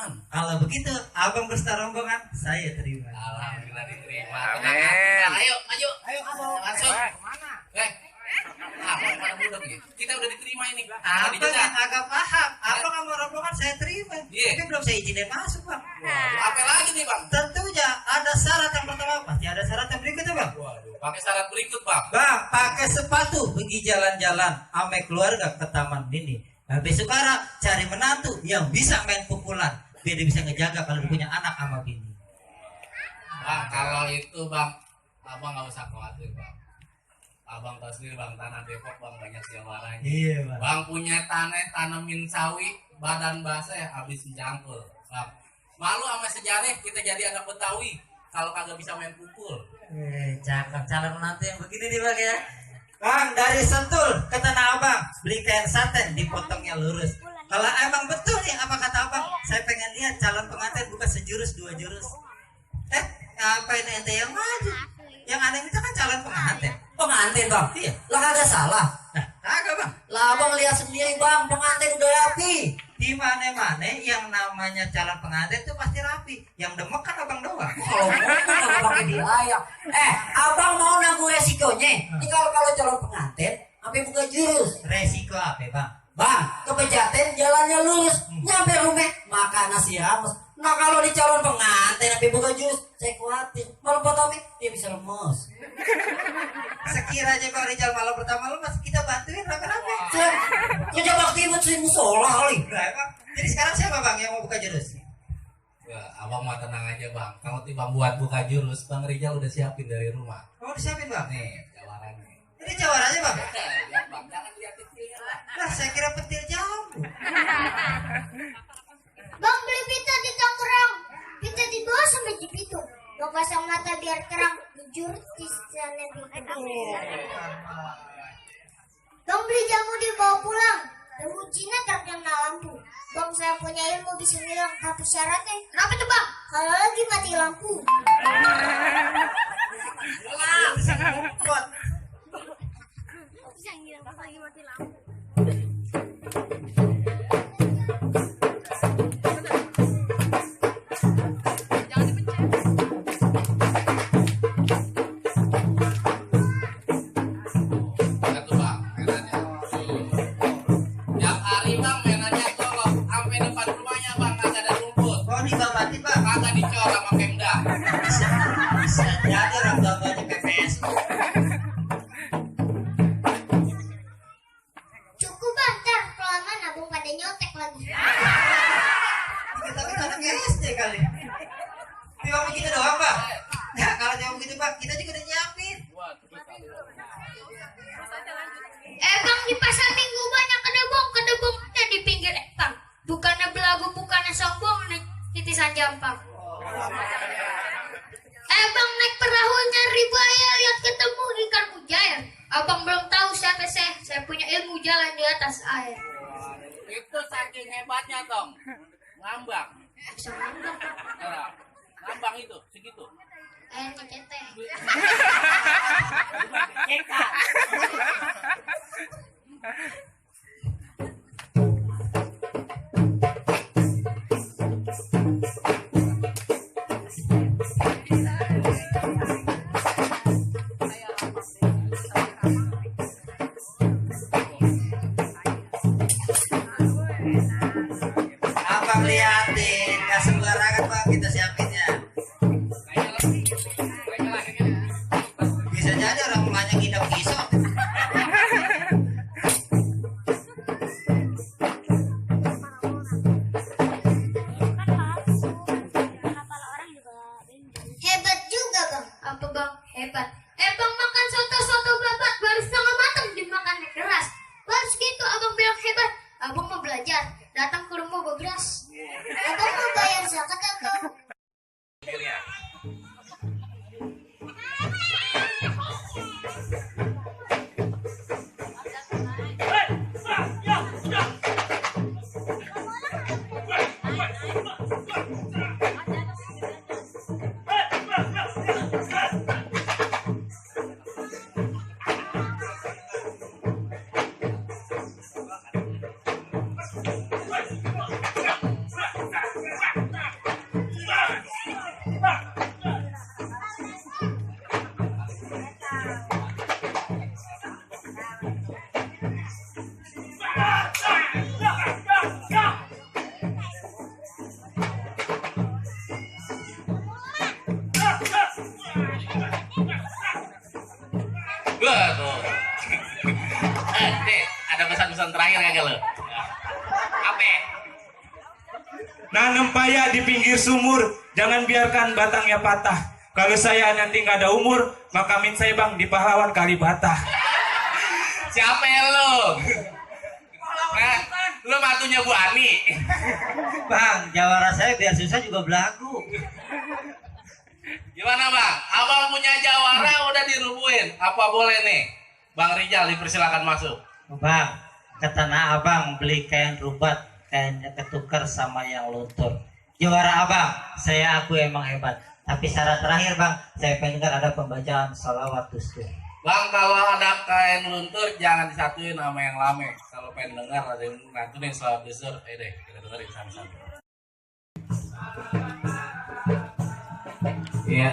aman. Kalau begitu, abang berserta rombongan, saya terima. Alhamdulillah diterima. Amin. Ayo, maju. Ayo kamu. Langsung. Kemana? Abang pada budak nih. Kita udah diterima ini. Abang yang agak paham. Abang sama rombongan saya terima. Iya. Tapi belum saya izinin masuk, Bang. Waduh, apa lagi nih bang? Tentunya ada syarat yang pertama, pasti ada syarat yang berikutnya, Bang. Waduh, pakai syarat berikut bang. Bang, pakai sepatu pergi jalan-jalan ame keluarga ke taman mini. Habis sukara cari menantu yang bisa main pukulan, biar dia bisa ngejaga kalau dia punya anak sama bini. Bang, kalau itu bang, abang nggak usah khawatir bang. Abang tahu sendiri bang, tanah Depok bang banyak jawarannya. Iya, Bang. Bang punya tanah tanemin sawi, badan basah ya habis mencangkul. Bang, malu sama sejarah kita jadi anak Betawi kalau kagak bisa main pukul. Cakep calon menantu yang begini nih, Bang ya. Bang, dari Sentul ke Tanah Abang beli kain saten dipotongnya lurus. Kalau emang betul nih apa kata Abang, saya pengen lihat calon pengantin bukan sejurus dua jurus. Ngapain ente yang maju? Yang aneh itu kan calon pengantin. Pengantin bang? Iya. Lah kagak salah. Nah, kagak Bang. Lah abang lihat sendiri bang, pengantin udah rapi. Di mana-mana yang namanya calon pengantin itu pasti rapi. Yang demek kan Abang doang. Kalau ngomong nggak pakai diayak. Abang mau nanggung resikonya. Ini kalau calon pengantin, sampai buka jurus. Resiko apa, Bang? Bang, kepejaten jalannya lurus, nyampe rumah makan nasi rames. Nah kalau di calon pengantin sampai buka jurus, saya khawatir malam pertama dia bisa lemes. Sekiranya Bang Rizal malam pertama lu masih kita bantuin rame-rame. Kerja bakti buat si musola kali. Nah, Bang. Jadi sekarang siapa Bang yang mau buka jurus? Ya, abang mah tenang aja bang. Kalau tiba buat buka jurus, bang Rizal udah siapin dari rumah. Mau disiapin Bang? Nih, jawarannya. Ini jawarannya Bang? Lihat bang, jangan lihat kecil lah. Lah saya kira petir jambu. Bang beli pita di Tangerang. Pita dibawa sampai Cibitung. Bang pasang mata biar terang. Jujur di sana bikin. Bang beli jamu dibawa pulang. Jamu Cina terkena lampu. Bang saya punya ilmu bisa bilang, tapi syaratnya kenapa tuh Bang? Kalau lagi mati lampu. Kuat. Bisa ngilang pas lagi mati lampu. Lihat tuh bang, mainannya. Tiap hari bang mainannya golok. Sampai depan rumahnya bang, kagak ada rumput. Oh ini Bang Batin Bang. Kagak dicor sama Pemda. Bisa jadi orang tua-tuanya PPS. Cukup Bang, ntar kelamaan abang pada nyotek lagi. Kita kan anak SD kali. Cuma begitu doang Bang. Ya kalau cuma begitu Bang, kita juga udah nyiapin. Bang di pasar minggu banyak kedebong ada di pinggir Bang. Bukannya belagu, bukannya sombong nih titisan jampang. Bang naik perahu nyari buaya, lihat ketemu ikan mujair. Abang belum tahu siapa saya punya ilmu jalan di atas air. Itu saking hebatnya dong. Ngambang. Ngambang itu segitu. Ceteh. Abang liatin, gak sembarangan Bang kita siapinnya. Bisa jadi orang rumahnya ngidam kisok. Hebat juga Bang. Apa Bang? Hebat. Bang makan soto babat baru setengah matang dimakannya keras. Baru segitu abang bilang hebat. Abang mau belajar. Datang ke rumah beras. Abang mau bayar zakat atau? Tuh. Dek, ada pesan-pesan terakhir kagak lo? Apa? Nanam paya di pinggir sumur, jangan biarkan batangnya patah. Kalau saya nanti nggak ada umur, makamin saya bang di Pahlawan Kalibata. Siapa ya lo? Lo matunya Bu Ani. Bang, jawara saya biar susah juga belagu. Gimana bang? Abang punya jawara udah dirubuhin. Apa boleh nih? Bang Rijal dipersilakan masuk. Bang, ke Tanah Abang beli kain rubat, kainnya ketukar sama yang luntur. Jawara abang, saya aku emang hebat. Tapi syarat terakhir bang, saya pengen dengar ada pembacaan salawat tustur. Bang, kalau ada kain luntur jangan disatuin sama yang lame. Kalau pengen dengar ada yang ngantunin selawat dusur, deh kita dengerin sama-sama. Ya,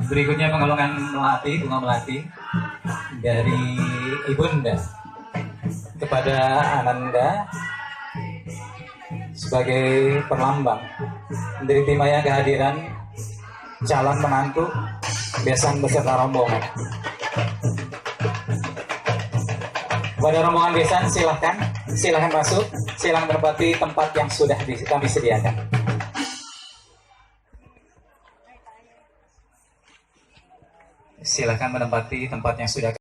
berikutnya pengalungan melati, bunga melati dari Ibunda kepada Ananda sebagai perlambang dari timaya kehadiran calon menantu besan beserta rombongan. Pada rombongan besan silahkan masuk, silahkan menempati tempat yang sudah kami sediakan. Silahkan menempati tempat yang sudah